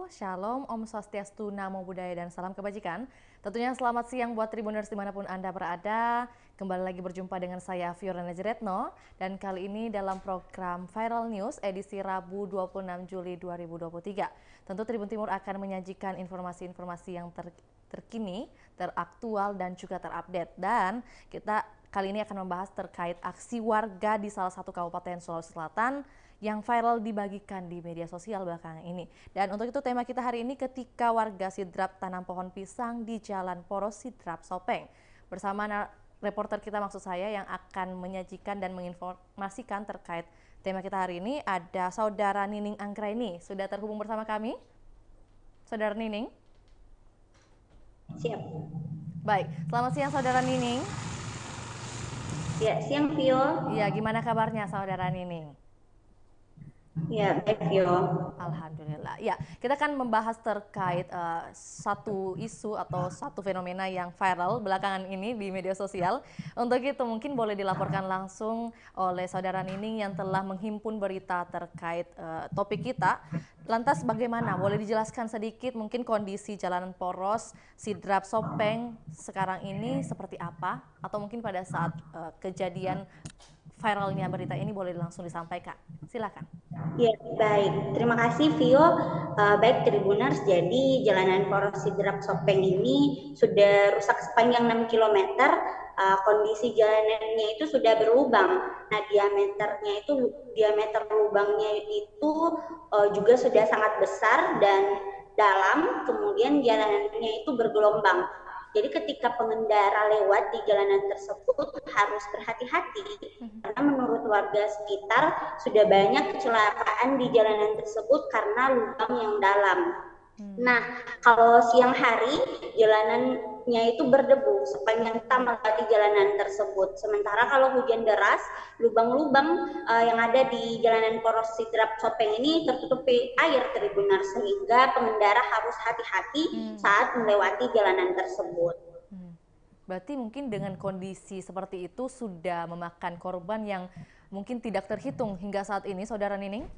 Shalom, Om Swastiastu, Namo Buddhaya, dan salam kebajikan. Tentunya selamat siang buat Tribuners dimanapun Anda berada. Kembali lagi berjumpa dengan saya, Fiorana Jeretno. Dan kali ini dalam program Viral News edisi Rabu 26 Juli 2023. Tentu Tribun Timur akan menyajikan informasi-informasi yang terkini, teraktual, dan juga terupdate. Dan kita kali ini akan membahas terkait aksi warga di salah satu kabupaten Sulawesi Selatan yang viral dibagikan di media sosial belakangan ini. Dan untuk itu tema kita hari ini ketika warga sidrap tanam pohon pisang di Jalan Poros Sidrap Sopeng. Bersama reporter kita maksud saya yang akan menyajikan dan menginformasikan terkait tema kita hari ini ada Saudara Nining Anggraini. Sudah terhubung bersama kami? Saudara Nining? Siap. Baik, selamat siang Saudara Nining. Ya, siang Vio. Iya, gimana kabarnya Saudara Nining? Ya, baik Vio. Alhamdulillah. Ya, kita akan membahas terkait satu isu atau satu fenomena yang viral belakangan ini di media sosial. Untuk itu mungkin boleh dilaporkan langsung oleh Saudara Nining yang telah menghimpun berita terkait topik kita. Lantas bagaimana? Boleh dijelaskan sedikit mungkin kondisi Jalanan Poros Sidrap Sopeng sekarang ini seperti apa? Atau mungkin pada saat kejadian viralnya berita ini boleh langsung disampaikan. Silakan. Ya, baik. Terima kasih Vio. Baik Tribuners, jadi Jalanan Poros Sidrap Sopeng ini sudah rusak sepanjang 6 km. Kondisi jalanannya itu sudah berlubang. Nah, diameter lubangnya itu juga sudah sangat besar dan dalam, kemudian jalanannya itu bergelombang. Jadi ketika pengendara lewat di jalanan tersebut harus berhati-hati karena menurut warga sekitar sudah banyak kecelakaan di jalanan tersebut karena lubang yang dalam. Nah, kalau siang hari jalanannya itu berdebu sepanjang kita melewati jalanan tersebut. Sementara kalau hujan deras, lubang-lubang yang ada di Jalanan Poros Sidrap Sopeng ini tertutupi air Tribuners, sehingga pengendara harus hati-hati saat melewati jalanan tersebut. Berarti mungkin dengan kondisi seperti itu sudah memakan korban yang mungkin tidak terhitung hingga saat ini, Saudara Nining?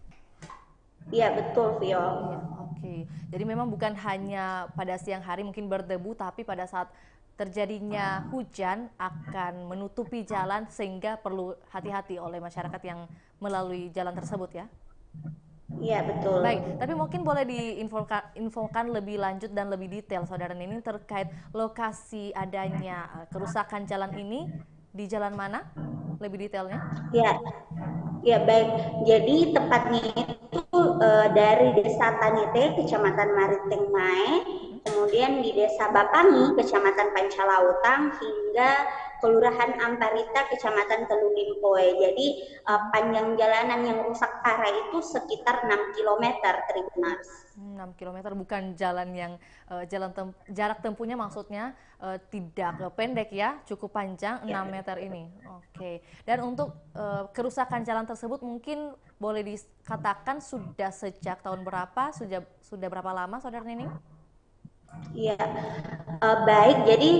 Iya, betul, Vio. Iya, oke. Jadi memang bukan hanya pada siang hari mungkin berdebu, tapi pada saat terjadinya hujan akan menutupi jalan sehingga perlu hati-hati oleh masyarakat yang melalui jalan tersebut ya? Iya, betul. Baik, tapi mungkin boleh diinfokan lebih lanjut dan lebih detail, Saudara Nining, terkait lokasi adanya kerusakan jalan ini di jalan mana? Lebih detailnya? Ya baik. Jadi tepatnya itu dari Desa Tanite, Kecamatan Mariteng Mae, kemudian di Desa Bapangi, Kecamatan Pancalautang, hingga Kelurahan Amparita, Kecamatan Telulimpoe. Jadi panjang jalanan yang rusak parah itu sekitar 6 km, Tribuners. 6 km bukan jalan yang jarak tempuhnya maksudnya tidak pendek ya, cukup panjang 6 meter ini. Oke. Dan untuk kerusakan jalan tersebut mungkin boleh dikatakan sudah sejak tahun berapa, sudah berapa lama Saudara Nining? Iya, baik. Jadi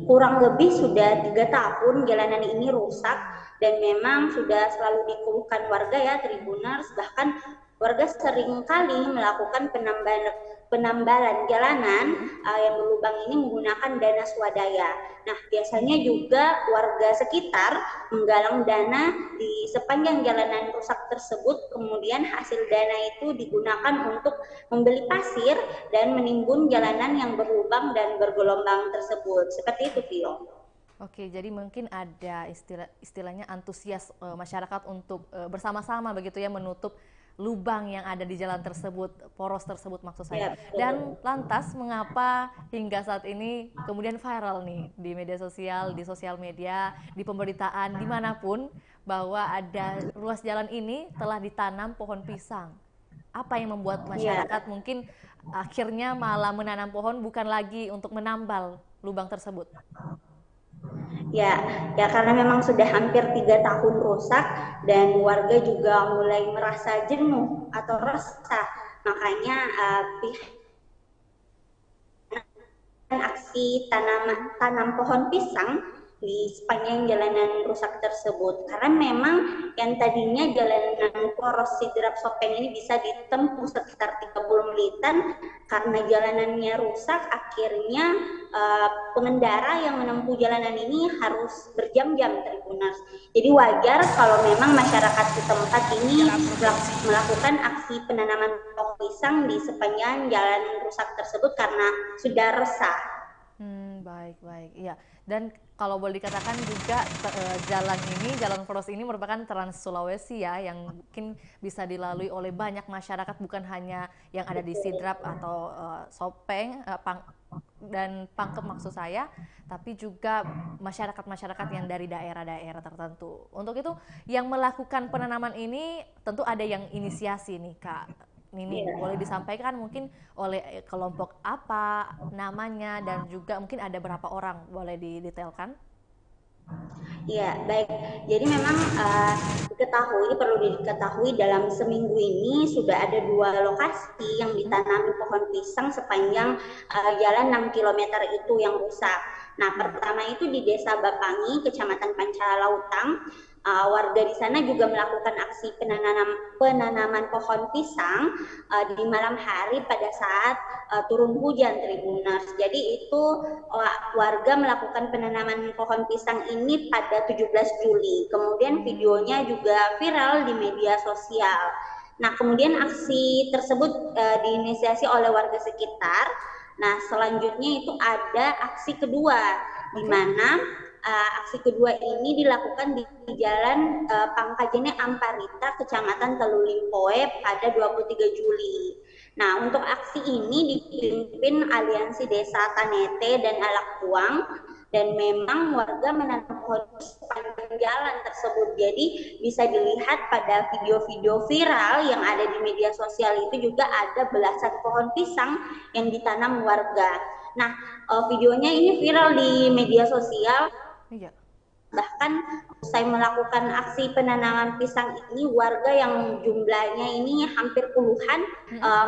kurang lebih sudah 3 tahun jalanan ini rusak dan memang sudah selalu dikeluhkan warga ya Tribuners. Bahkan warga sering kali melakukan penambalan jalanan yang berlubang ini menggunakan dana swadaya. Nah, biasanya juga warga sekitar menggalang dana di sepanjang jalanan rusak tersebut, kemudian hasil dana itu digunakan untuk membeli pasir dan menimbun jalanan yang berlubang dan bergelombang tersebut. Seperti itu, Vio. Oke, jadi mungkin ada istilahnya antusias masyarakat untuk bersama-sama begitu ya menutup lubang yang ada di jalan tersebut, poros tersebut maksud saya. Dan lantas mengapa hingga saat ini kemudian viral nih di media sosial, di sosial media, di pemberitaan, dimanapun bahwa ada ruas jalan ini telah ditanam pohon pisang. Apa yang membuat masyarakat mungkin akhirnya malah menanam pohon bukan lagi untuk menambal lubang tersebut? Ya karena memang sudah hampir 3 tahun rusak dan warga juga mulai merasa jenuh atau resah. Makanya aksi tanam pohon pisang di sepanjang jalanan rusak tersebut. Karena memang yang tadinya jalanan poros Sidrap Sopeng ini bisa ditempuh sekitar 30 menitan, karena jalanannya rusak akhirnya pengendara yang menempuh jalanan ini harus berjam-jam, Tribuners. Jadi wajar kalau memang masyarakat di tempat ini melakukan aksi penanaman pohon pisang di sepanjang jalan rusak tersebut karena sudah resah. Baik. Iya. Dan kalau boleh dikatakan juga jalan poros ini merupakan Trans Sulawesi ya, yang mungkin bisa dilalui oleh banyak masyarakat, bukan hanya yang ada di Sidrap atau Sopeng dan Pangkep maksud saya, tapi juga masyarakat-masyarakat yang dari daerah-daerah tertentu. Untuk itu yang melakukan penanaman ini tentu ada yang inisiasi nih Kak Nining, boleh disampaikan mungkin oleh kelompok apa namanya dan juga mungkin ada berapa orang, boleh didetailkan? Ya, baik. Jadi memang perlu diketahui dalam seminggu ini sudah ada 2 lokasi yang ditanami pohon pisang sepanjang jalan 6 km itu yang rusak. Nah, pertama itu di Desa Bapangi, Kecamatan Pancalautang. Warga di sana juga melakukan aksi penanaman pohon pisang di malam hari pada saat turun hujan, Tribuners. Jadi itu warga melakukan penanaman pohon pisang ini pada 17 Juli. Kemudian videonya juga viral di media sosial. Nah, kemudian aksi tersebut diinisiasi oleh warga sekitar. Nah, selanjutnya itu ada aksi kedua, di mana aksi kedua ini dilakukan di Jalan Pangkajene Amparita, Kecamatan Telulimpoe pada 23 Juli. Nah, untuk aksi ini dipimpin Aliansi Desa Tanete dan Alakuang, dan memang warga menanam pohon sepanjang jalan tersebut. Jadi bisa dilihat pada video-video viral yang ada di media sosial itu juga ada belasan pohon pisang yang ditanam warga. Nah, videonya ini viral di media sosial. Iya. Bahkan usai melakukan aksi penanaman pisang ini, warga yang jumlahnya ini hampir puluhan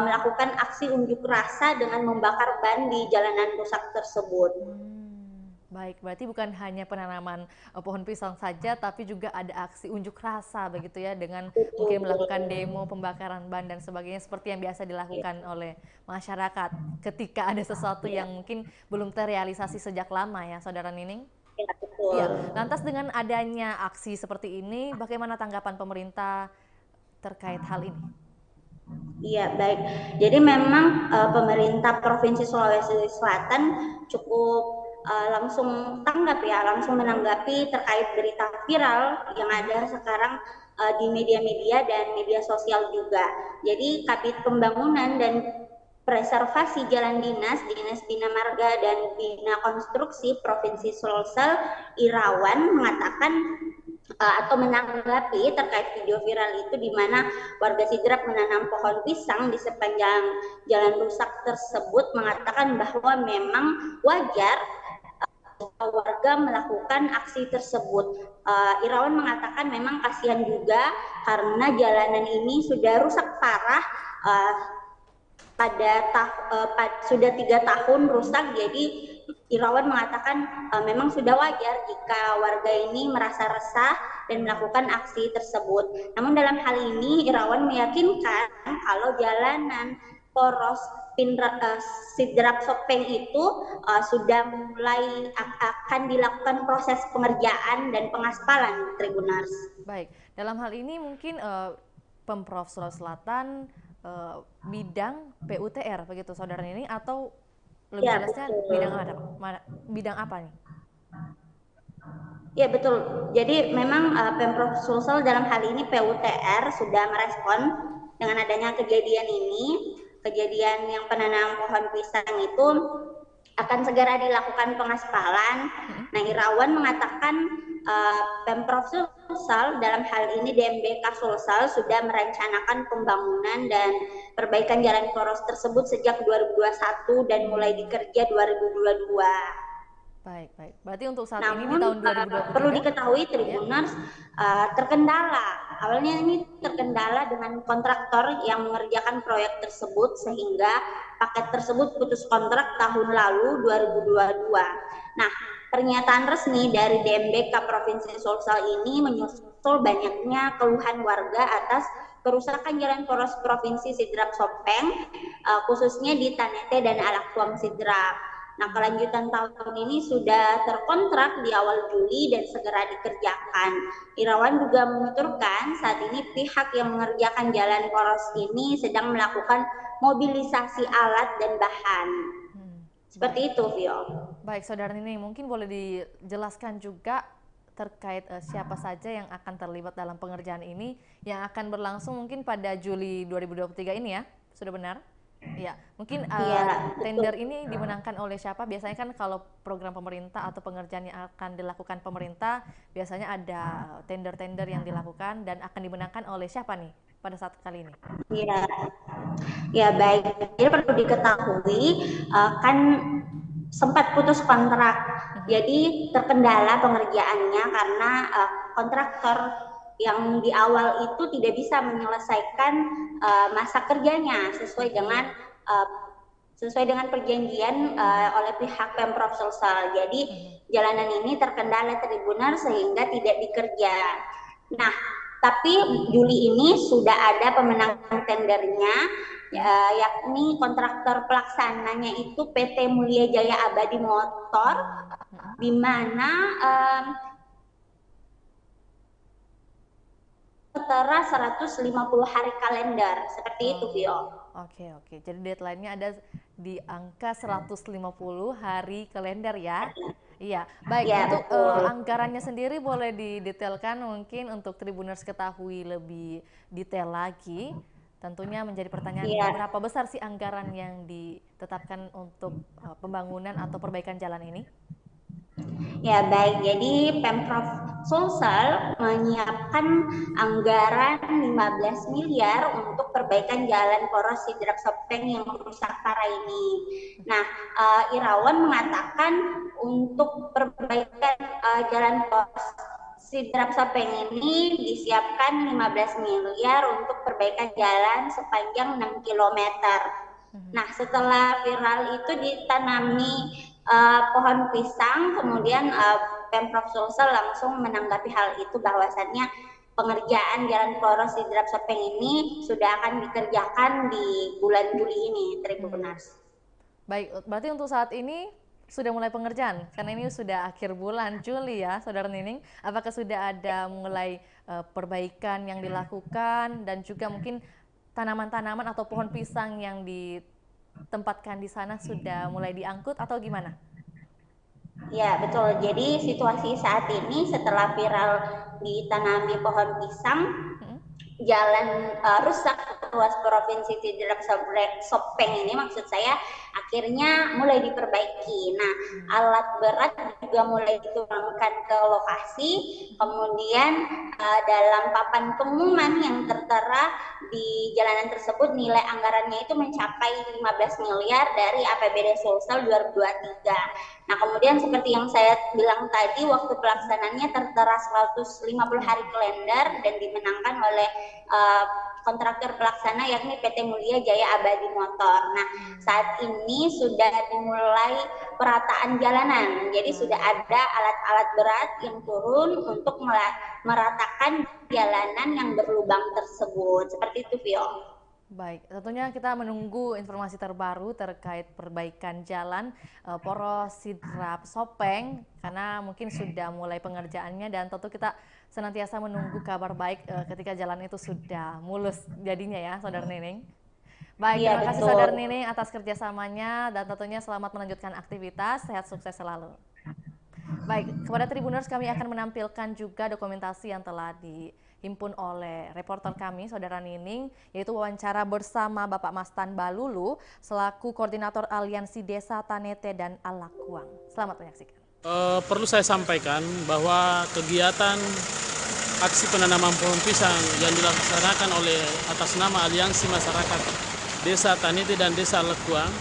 melakukan aksi unjuk rasa dengan membakar ban di jalanan rusak tersebut. Baik, berarti bukan hanya penanaman pohon pisang saja, tapi juga ada aksi unjuk rasa begitu ya, dengan mungkin melakukan demo, pembakaran ban dan sebagainya, seperti yang biasa dilakukan oleh masyarakat ketika ada sesuatu yang mungkin belum terrealisasi sejak lama ya, Saudara Nining? Ya, betul. Iya, lantas dengan adanya aksi seperti ini, bagaimana tanggapan pemerintah terkait hal ini? Iya, baik. Jadi memang pemerintah Provinsi Sulawesi Selatan cukup langsung langsung menanggapi terkait berita viral yang ada sekarang di media-media dan media sosial juga. Jadi Kabid Pembangunan dan Preservasi Jalan Dinas Bina Marga dan Bina Konstruksi Provinsi Sulsel Irawan mengatakan atau menanggapi terkait video viral itu, di mana warga Sidrap menanam pohon pisang di sepanjang jalan rusak tersebut, mengatakan bahwa memang wajar warga melakukan aksi tersebut. Irawan mengatakan memang kasihan juga karena jalanan ini sudah rusak parah, sudah 3 tahun rusak. Jadi Irawan mengatakan memang sudah wajar jika warga ini merasa resah dan melakukan aksi tersebut. Namun dalam hal ini Irawan meyakinkan kalau jalanan poros Sidrap Sopeng itu sudah mulai akan dilakukan proses pengerjaan dan pengaspalan, Tribuners. Baik, dalam hal ini mungkin Pemprov Sulawesi Selatan bidang PUTR begitu, Saudara ini, atau lebih jelasnya bidang apa nih? Ya, betul. Jadi memang Pemprov Sulsel dalam hal ini PUTR sudah merespon dengan adanya kejadian ini. Kejadian yang penanam pohon pisang itu akan segera dilakukan pengaspalan. Nah, Irawan mengatakan Pemprov Sulsel dalam hal ini DMBK Sulsel sudah merencanakan pembangunan dan perbaikan jalan poros tersebut sejak 2021 dan mulai dikerja 2022. Baik. Berarti untuk saat ini di tahun 2023 perlu diketahui, Tribuners, terkendala. Awalnya ini terkendala dengan kontraktor yang mengerjakan proyek tersebut, sehingga paket tersebut putus kontrak tahun lalu 2022. Nah, pernyataan resmi dari DMBK Provinsi Sulsel ini menyusul banyaknya keluhan warga atas kerusakan jalan poros Provinsi Sidrap Sopeng, khususnya di Tanete dan Alakwang Sidrap. Nah, kelanjutan tahun ini sudah terkontrak di awal Juli dan segera dikerjakan. Irawan juga menuturkan saat ini pihak yang mengerjakan jalan poros ini sedang melakukan mobilisasi alat dan bahan. Seperti itu, Vio. Baik, Saudara Nining, mungkin boleh dijelaskan juga terkait siapa saja yang akan terlibat dalam pengerjaan ini yang akan berlangsung mungkin pada Juli 2023 ini ya, sudah benar? Ya, mungkin tender ini dimenangkan oleh siapa? Biasanya kan kalau program pemerintah atau pengerjaan yang akan dilakukan pemerintah, biasanya ada tender-tender yang dilakukan dan akan dimenangkan oleh siapa nih pada saat kali ini? Ya baik. Jadi perlu diketahui kan sempat putus kontrak. Jadi terkendala pengerjaannya karena kontraktor yang di awal itu tidak bisa menyelesaikan masa kerjanya sesuai dengan perjanjian oleh pihak Pemprov Sulsel. Jadi jalanan ini terkendala Tribuners sehingga tidak dikerja. Nah, tapi Juli ini sudah ada pemenang tendernya, yakni kontraktor pelaksananya itu PT Mulia Jaya Abadi Motor, di mana tertera 150 hari kalender, seperti itu, Vio. Oke. Jadi deadline-nya ada di angka 150 hari kalender ya. Iya, baik. Ya, untuk anggarannya sendiri boleh didetailkan mungkin untuk Tribuners ketahui lebih detail lagi. Tentunya menjadi pertanyaan berapa besar sih anggaran yang ditetapkan untuk pembangunan atau perbaikan jalan ini? Ya baik, jadi Pemprov Sulsel menyiapkan anggaran 15 miliar untuk perbaikan jalan poros Sidrap Sopeng yang rusak parah ini. Nah, Irawan mengatakan untuk perbaikan jalan poros Sidrap Sopeng ini disiapkan 15 miliar untuk perbaikan jalan sepanjang 6 km. Nah, setelah viral itu ditanami pohon pisang, kemudian Pemprov Sulsel langsung menanggapi hal itu bahwasannya pengerjaan jalan poros Sidrap Sopeng ini sudah akan dikerjakan di bulan Juli ini, Tribuners. Baik, berarti untuk saat ini sudah mulai pengerjaan, karena ini sudah akhir bulan Juli ya, Saudara Nining. Apakah sudah ada mulai perbaikan yang dilakukan dan juga mungkin tanaman-tanaman atau pohon pisang yang ditempatkan di sana sudah mulai diangkut atau gimana? Ya betul, jadi situasi saat ini setelah viral ditanami pohon pisang, jalan rusak ruas Provinsi Sidrap Sopeng ini maksud saya akhirnya mulai diperbaiki. Nah, alat berat juga mulai diturunkan ke lokasi, kemudian dalam papan pengumuman yang tertera di jalanan tersebut nilai anggarannya itu mencapai 15 miliar dari APBD Sulsel 2023. Nah, kemudian seperti yang saya bilang tadi, waktu pelaksanaannya tertera 150 hari kalender dan dimenangkan oleh kontraktor pelaksana yakni PT Mulia Jaya Abadi Motor. Nah, saat ini sudah dimulai perataan jalanan. Jadi sudah ada alat-alat berat yang turun untuk meratakan jalanan yang berlubang tersebut. Seperti itu, Vio. Baik, tentunya kita menunggu informasi terbaru terkait perbaikan jalan poros Sidrap Sopeng karena mungkin sudah mulai pengerjaannya dan tentu kita senantiasa menunggu kabar baik ketika jalan itu sudah mulus jadinya ya, Saudara Nining. Baik, terima kasih Saudara Nining atas kerjasamanya dan tentunya selamat melanjutkan aktivitas, sehat sukses selalu. Baik, kepada Tribuners kami akan menampilkan juga dokumentasi yang telah dihimpun oleh reporter kami, Saudara Nining, yaitu wawancara bersama Bapak Mastan Balulu, selaku Koordinator Aliansi Desa Tanete dan Alakwang. Selamat menyaksikan. Perlu saya sampaikan bahwa kegiatan aksi penanaman pohon pisang yang dilaksanakan oleh atas nama Aliansi Masyarakat Desa Tanete dan Desa Alakwang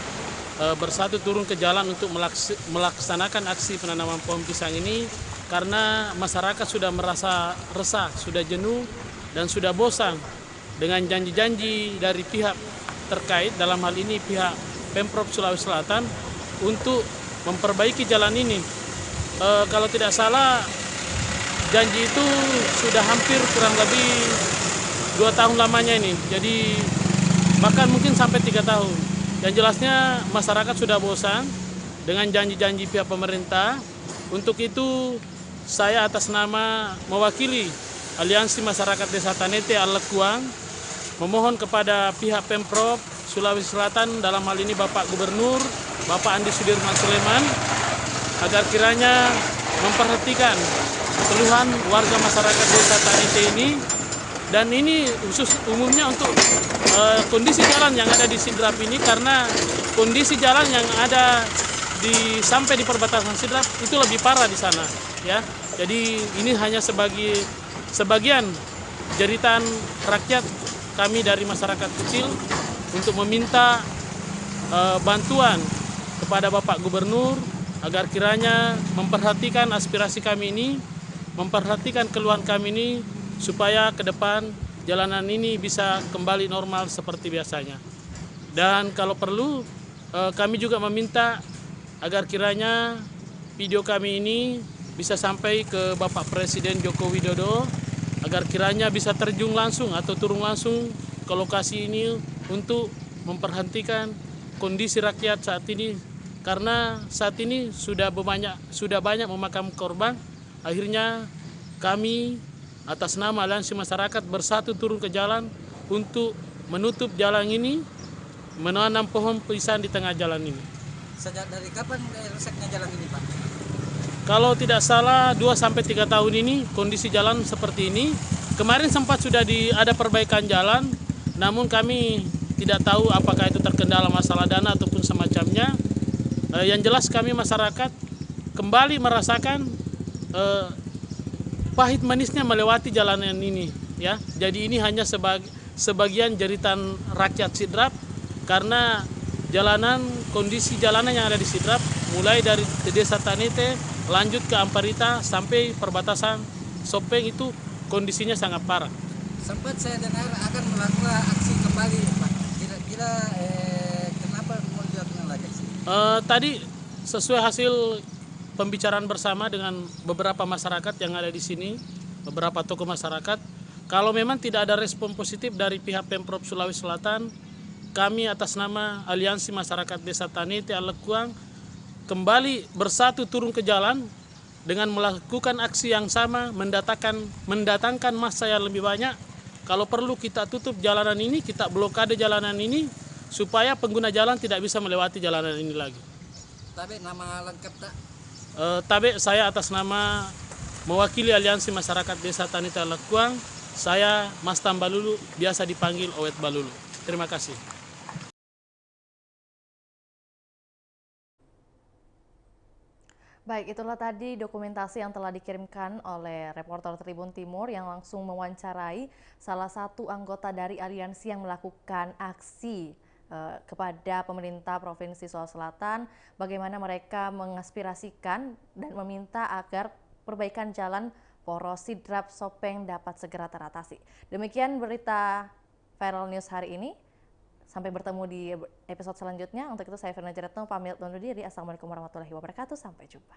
bersatu turun ke jalan untuk melaksanakan aksi penanaman pohon pisang ini karena masyarakat sudah merasa resah, sudah jenuh dan sudah bosan dengan janji-janji dari pihak terkait, dalam hal ini pihak Pemprov Sulawesi Selatan untuk memperbaiki jalan ini kalau tidak salah janji itu sudah hampir kurang lebih 2 tahun lamanya ini. Jadi bahkan mungkin sampai 3 tahun. Yang jelasnya masyarakat sudah bosan dengan janji-janji pihak pemerintah. Untuk itu saya atas nama mewakili Aliansi Masyarakat Desa Tanete Alekuang memohon kepada pihak Pemprov Sulawesi Selatan, dalam hal ini Bapak Gubernur, Bapak Andi Sudirman Sulaiman, agar kiranya memperhatikan keluhan warga masyarakat Desa Tanete ini, dan ini khusus umumnya untuk kondisi jalan yang ada di Sidrap ini, karena kondisi jalan yang ada sampai di perbatasan Sidrap itu lebih parah di sana, ya. Jadi ini hanya sebagian jeritan rakyat kami dari masyarakat kecil untuk meminta bantuan kepada Bapak Gubernur agar kiranya memperhatikan aspirasi kami ini, memperhatikan keluhan kami ini, supaya ke depan jalanan ini bisa kembali normal seperti biasanya. Dan kalau perlu kami juga meminta agar kiranya video kami ini bisa sampai ke Bapak Presiden Joko Widodo, agar kiranya bisa terjun langsung atau turun langsung ke lokasi ini untuk memperhatikan kondisi rakyat saat ini, karena saat ini sudah banyak memakan korban. Akhirnya kami atas nama Aliansi Masyarakat bersatu turun ke jalan untuk menutup jalan ini, menanam pohon pisang di tengah jalan ini. Sejak dari kapan rusaknya jalan ini, Pak? Kalau tidak salah 2-3 tahun ini kondisi jalan seperti ini. Kemarin sempat sudah ada perbaikan jalan, namun kami tidak tahu apakah itu terkendala masalah dana ataupun semacamnya. Yang jelas kami masyarakat kembali merasakan pahit manisnya melewati jalanan ini, ya. Jadi ini hanya sebagian jeritan rakyat Sidrap, karena kondisi jalanan yang ada di Sidrap mulai dari Desa Tanete lanjut ke Amparita sampai perbatasan Sopeng itu kondisinya sangat parah. Sempat saya dengar akan melakukan aksi kembali, Pak. Kira-kira kenapa mau dilakukan lagi aksi? Tadi sesuai hasil pembicaraan bersama dengan beberapa masyarakat yang ada di sini, beberapa tokoh masyarakat, kalau memang tidak ada respon positif dari pihak Pemprov Sulawesi Selatan, kami atas nama Aliansi Masyarakat Desa Tanete Alekuang kembali bersatu turun ke jalan dengan melakukan aksi yang sama, mendatangkan massa yang lebih banyak. Kalau perlu kita tutup jalanan ini, kita blokade jalanan ini, supaya pengguna jalan tidak bisa melewati jalanan ini lagi. Tapi nama lengkap tak? Tabe, saya atas nama mewakili Aliansi Masyarakat Desa Tanete Alekuang, saya Mas Tambalulu, biasa dipanggil Owet Balulu. Terima kasih. Baik, itulah tadi dokumentasi yang telah dikirimkan oleh reporter Tribun Timur yang langsung mewawancarai salah satu anggota dari aliansi yang melakukan aksi kepada pemerintah Provinsi Sulawesi Selatan, bagaimana mereka mengaspirasikan dan meminta agar perbaikan jalan poros Sidrap Sopeng dapat segera teratasi. Demikian berita Viral News hari ini. Sampai bertemu di episode selanjutnya. Untuk itu saya Firna Jeretno pamit undur diri. Assalamualaikum warahmatullahi wabarakatuh. Sampai jumpa.